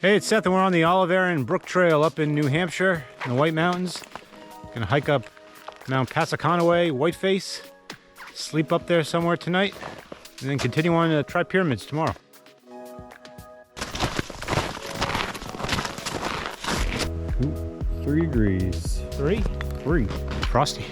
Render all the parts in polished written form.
Hey, it's Seth and we're on the Oliverian Brook Trail up in New Hampshire in the White Mountains. Gonna hike up Mount Passaconaway, Whiteface, sleep up there somewhere tonight, and then continue on to Tripyramids tomorrow. Ooh, 3 degrees. 3? 3. Frosty.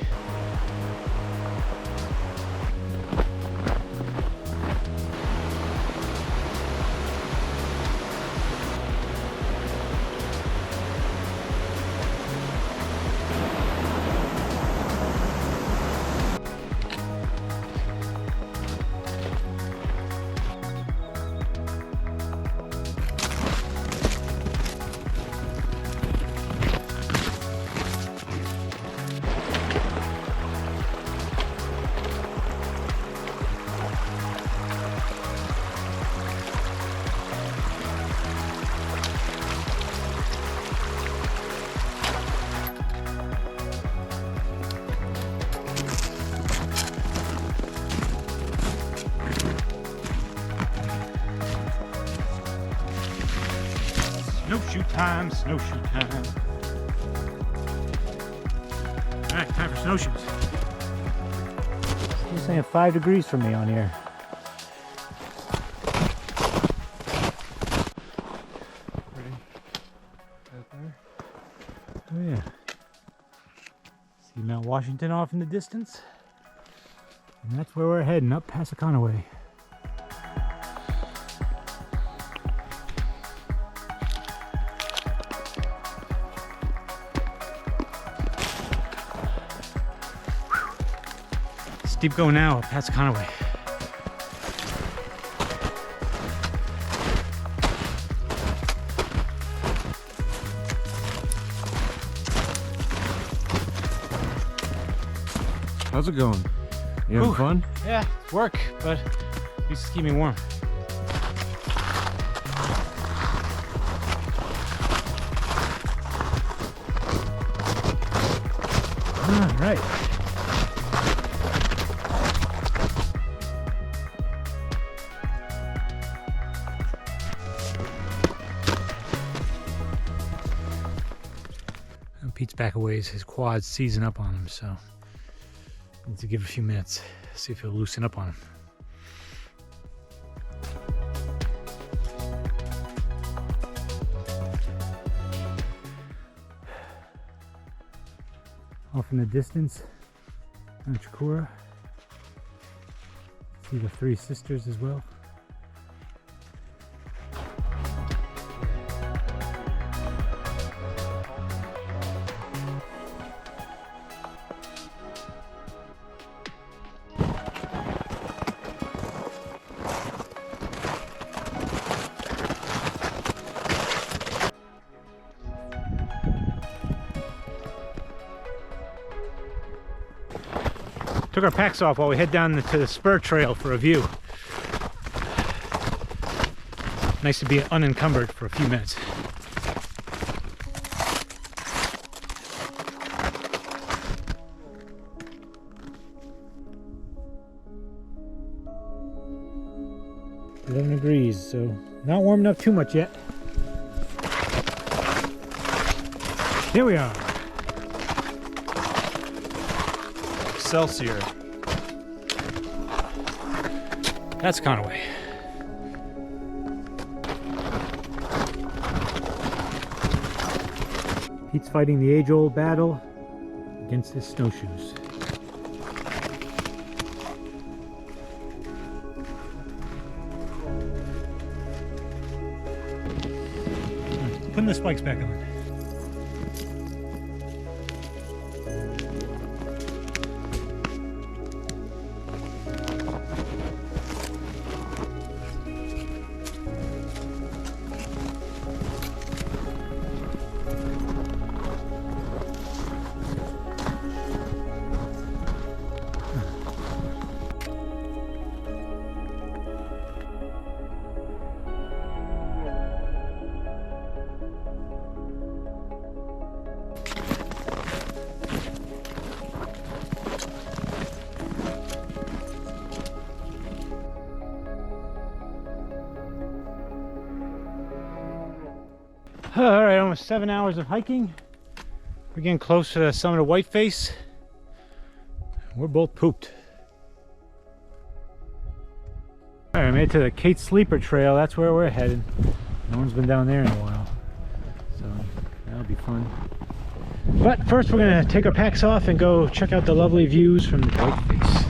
Snowshoe time, snowshoe time. All right, time for snowshoes. You're saying 5 degrees from me on here. Ready? Right there. Oh yeah. See Mount Washington off in the distance? And that's where we're heading, up Passaconaway. Steep go now, Passaconaway. How's it going? You having fun? Yeah, it's work, but at least it's keeping me warm. All right. Pete's back a ways, his quad's seizing up on him, so need to give it a few minutes, see if he'll loosen up on him. Off in the distance, Mount Chikora. See the 3 sisters as well. Took our packs off while we head down to the spur trail for a view. Nice to be unencumbered for a few minutes. $11 degrees, so not warming up too much yet. Here we are. Excelsior. That's Conaway. Pete's fighting the age-old battle against his snowshoes. Putting the spikes back on. All right, almost 7 hours of hiking. We're getting close to the summit of Whiteface. We're both pooped. All right, I made it to the Kate Sleeper Trail. That's where we're headed. No one's been down there in a while, so that'll be fun. But first we're gonna take our packs off and go check out the lovely views from the Whiteface.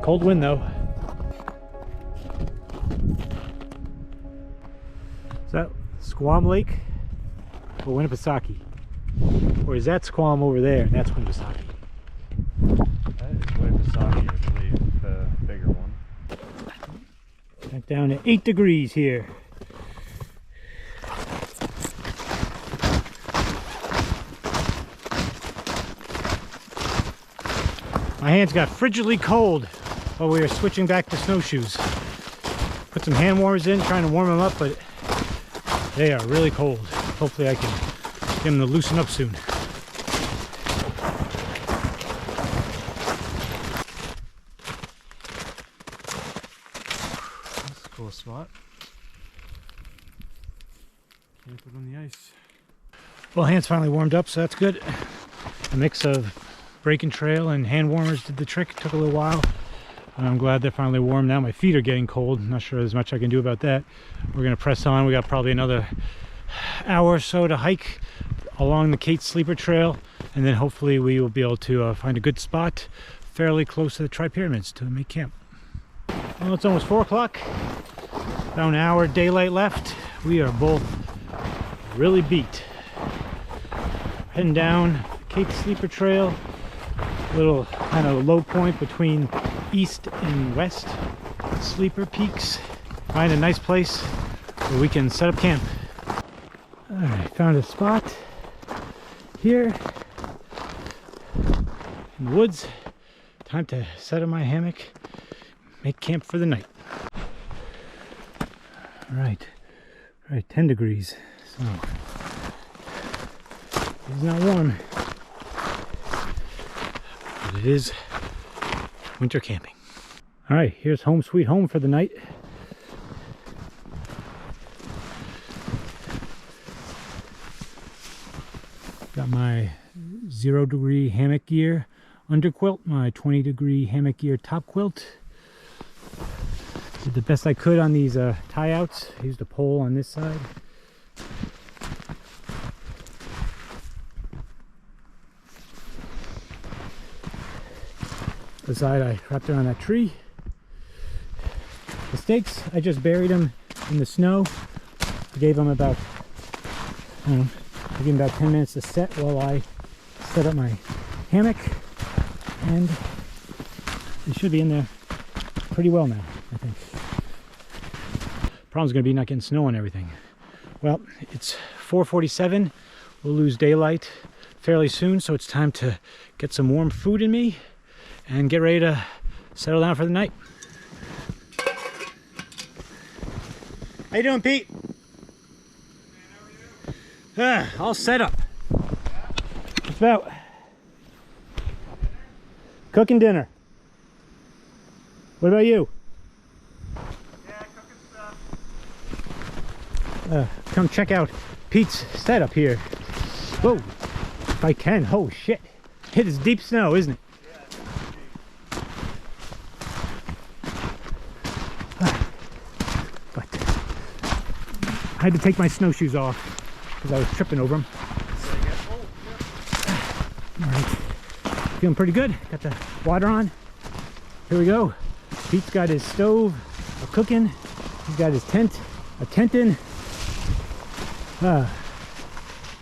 Cold wind though. Is that Squam Lake or Winnipesaukee? Or is that Squam over there and that's Winnipesaukee? That is Winnipesaukee, I believe, the bigger one. Back down to 8 degrees here. My hands got frigidly cold while we were switching back to snowshoes. Put some hand warmers in, trying to warm them up, but they are really cold. Hopefully I can get them to loosen up soon. That's a cool spot. Camping on the ice. Well, hands finally warmed up, so that's good. A mix of breaking trail and hand warmers did the trick. It took a little while. I'm glad they're finally warm now. My feet are getting cold. I'm not sure there's much I can do about that. We're gonna press on. We got probably another hour or so to hike along the Kate Sleeper Trail, and then hopefully we will be able to find a good spot fairly close to the Tripyramids to make camp. Well, it's almost 4 o'clock. About an hour daylight left. We are both really beat. Heading down Kate Sleeper Trail, little kind of low point between east and west sleeper peaks. Find a nice place where we can set up camp. All right, found a spot here in the woods. Time to set up my hammock, make camp for the night. All right, 10 degrees. So it's not warm, but it is winter camping. All right, here's home sweet home for the night. Got my 0-degree hammock gear under quilt, my 20-degree hammock gear top quilt. Did the best I could on these tie outs. Used a pole on this side. The side I wrapped around that tree. The stakes, I just buried them in the snow. I gave them about, I don't know, I gave them about 10 minutes to set while I set up my hammock, and they should be in there pretty well now, I think. Problem's gonna be not getting snow on everything. Well, it's 4:47. We'll lose daylight fairly soon, so it's time to get some warm food in me and get ready to settle down for the night. How you doing, Pete? All set up. What's about? Cooking dinner. What about you? Yeah, cooking stuff. Come check out Pete's setup here. Whoa, if I can. Oh shit. It is deep snow, isn't it? But I had to take my snowshoes off because I was tripping over them. All right, feeling pretty good. Got the water on. Here we go. Pete's got his stove cooking. He's got his tent, a tent in.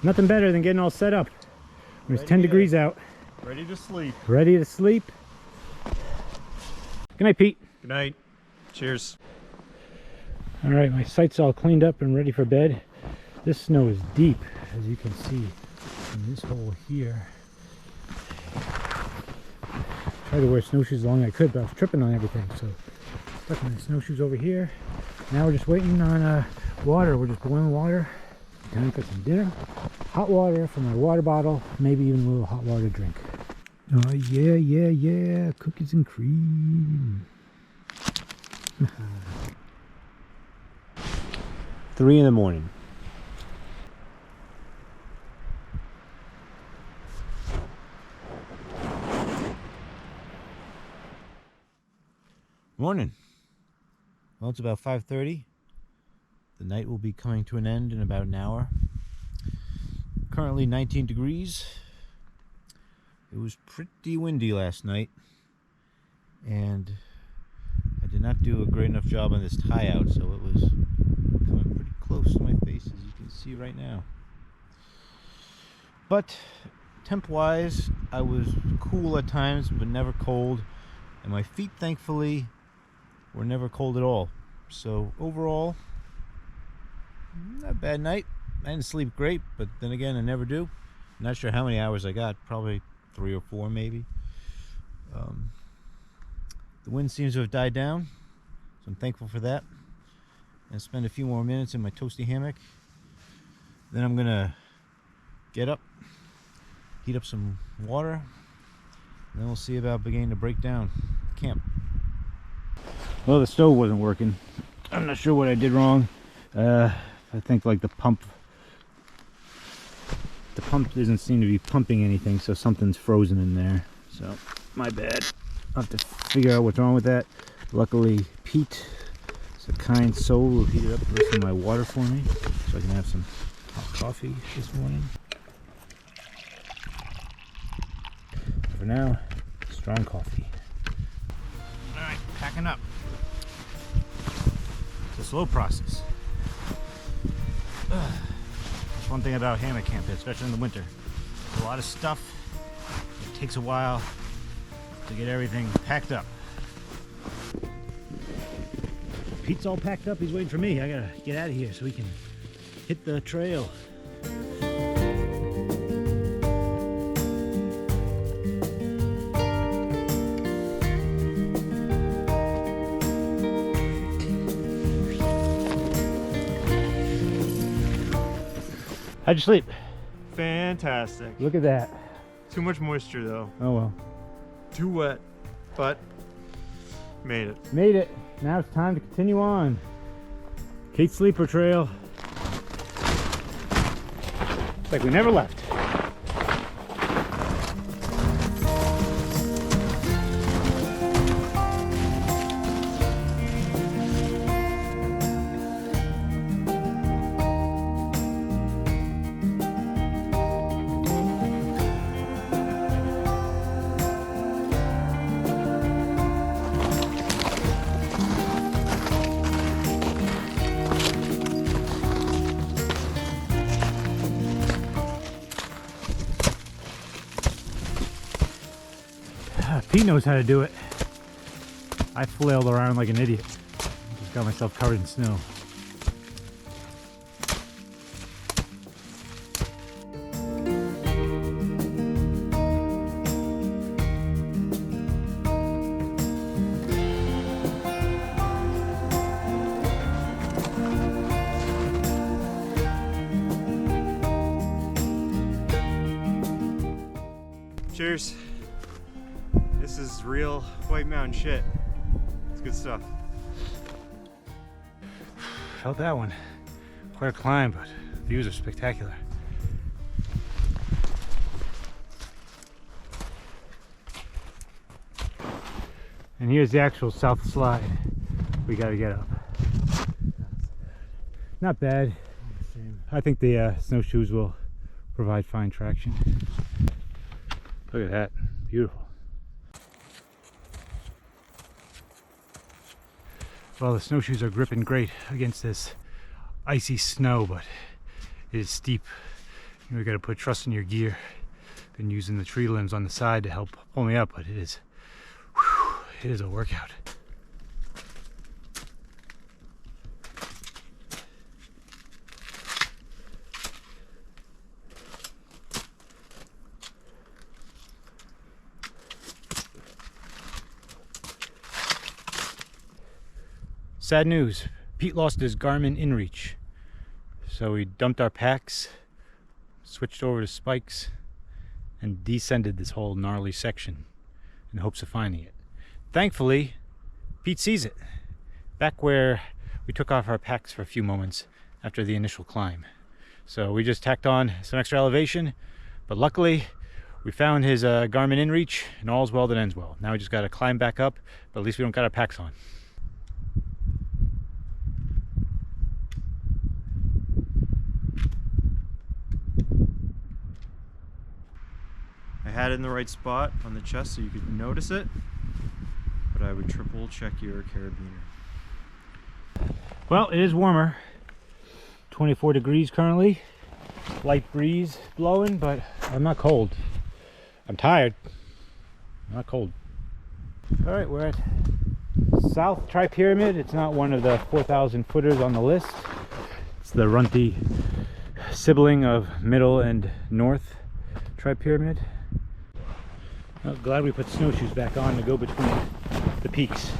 Nothing better than getting all set up when it's 10 degrees out. Ready to sleep. Ready to sleep. Good night, Pete. Good night. Cheers. All right, my site's all cleaned up and ready for bed. This snow is deep, as you can see in this hole here. Tried to wear snowshoes as long as I could, but I was tripping on everything, so stuck my snowshoes over here. Now we're just waiting on water. We're just boiling water. Time for some dinner. Hot water for my water bottle, maybe even a little hot water drink. Oh yeah, yeah, yeah, cookies and cream. 3 in the morning. Morning. Well, it's about 5:30. The night will be coming to an end in about an hour. Currently 19 degrees. It was pretty windy last night, and I did not do a great enough job on this tie out, so it was coming pretty close to my face, as you can see right now. But temp wise, I was cool at times but never cold, and my feet thankfully were never cold at all. So overall, not a bad night. I didn't sleep great, but then again, I never do. Not sure how many hours I got, probably 3 or 4 maybe. The wind seems to have died down, so I'm thankful for that. And spend a few more minutes in my toasty hammock. Then I'm gonna get up, heat up some water, and then we'll see about beginning to break down camp. Well, the stove wasn't working. I'm not sure what I did wrong. I think like the pump doesn't seem to be pumping anything, so something's frozen in there. So my bad. I'll have to figure out what's wrong with that. Luckily, Pete is a kind soul who heated up the rest of my water for me, so I can have some hot coffee this morning. For now, strong coffee. All right, packing up. It's a slow process. That's one thing about hammock camping, especially in the winter. There's a lot of stuff. It takes a while to get everything packed up. Pete's all packed up. He's waiting for me. I gotta get out of here so we can hit the trail. How'd you sleep? Fantastic. Look at that. Too much moisture though. Oh well. Too wet, but made it. Made it. Now it's time to continue on. Kate's Sleeper Trail. It's like we never left. Pete knows how to do it. I flailed around like an idiot. Just got myself covered in snow. Cheers. This is real White Mountain shit. It's good stuff. Felt that one. Quite a climb, but views are spectacular. And here's the actual south slide we gotta get up. Not bad. I think the snowshoes will provide fine traction. Look at that, beautiful. Well, the snowshoes are gripping great against this icy snow, but it is steep. You got to put trust in your gear. Been using the tree limbs on the side to help pull me up, but it is a workout. Sad news, Pete lost his Garmin InReach. So we dumped our packs, switched over to spikes, and descended this whole gnarly section in hopes of finding it. Thankfully, Pete sees it, back where we took off our packs for a few moments after the initial climb. So we just tacked on some extra elevation, but luckily we found his Garmin InReach, and all's well that ends well. Now we just got to climb back up, but at least we don't got our packs on. I had it in the right spot on the chest so you could notice it, but I would triple check your carabiner. Well, it is warmer. 24 degrees currently. Light breeze blowing, but I'm not cold. I'm tired. I'm not cold. All right, we're at South Tripyramid. It's not one of the 4,000 footers on the list. It's the runty sibling of Middle and North Tripyramid. Well, glad we put snowshoes back on to go between the peaks.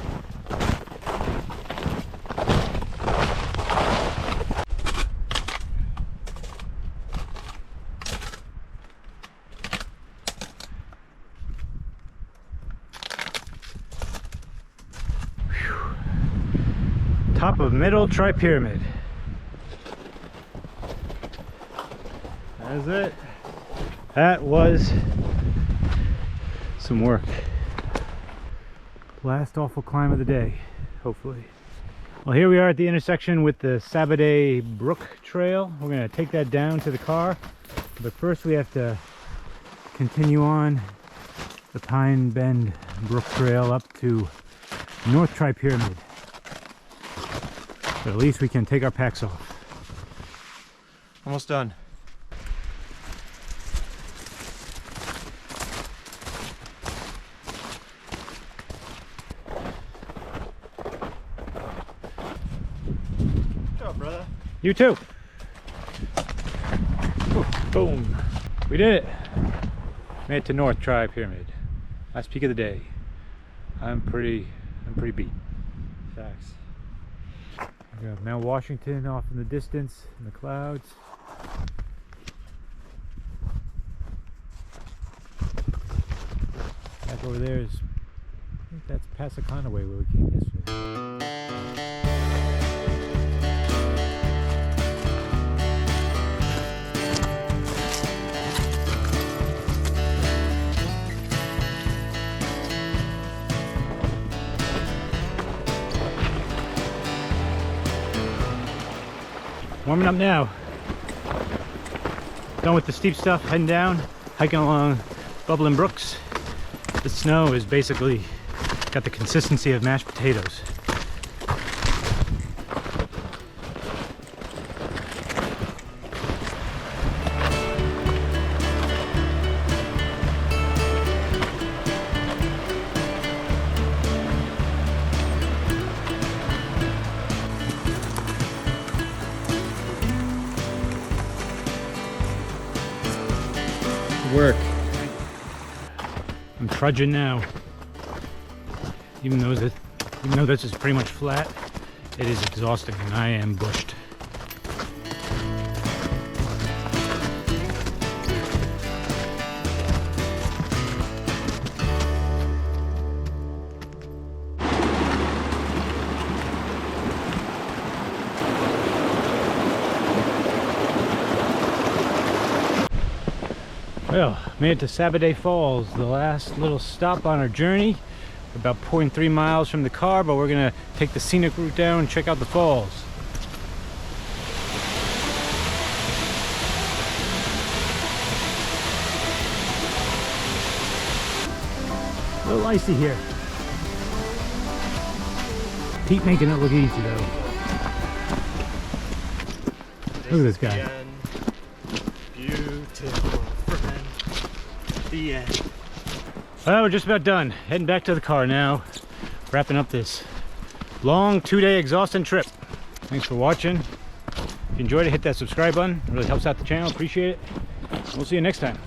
Top of Middle Tripyramid. That is it. That was some work. Last awful climb of the day, hopefully. Well, here we are at the intersection with the Sabbaday Brook Trail. We're going to take that down to the car, but first we have to continue on the Pine Bend Brook Trail up to North Tripyramid. But at least we can take our packs off. Almost done. Good job, brother. You too. Ooh, boom. We did it. Made it to North Tripyramid. Last peak of the day. I'm pretty beat. Facts. We got Mount Washington off in the distance in the clouds. Back over there is, I think that's Passaconaway where we came yesterday. Warming up now. Done with the steep stuff, heading down, hiking along bubbling brooks. The snow is basically got the consistency of mashed potatoes. Work. I'm trudging now. Even though this is pretty much flat, it is exhausting and I am bushed. Well, made it to Sabbaday Falls, the last little stop on our journey. We're about 0.3 miles from the car, but we're gonna take the scenic route down and check out the falls. A little icy here. Pete making it look easy though. Look at this guy. Beautiful friend. The end. Well, we're just about done. Heading back to the car now. Wrapping up this long 2-day exhausting trip. Thanks for watching. If you enjoyed it, hit that subscribe button. It really helps out the channel. Appreciate it. We'll see you next time.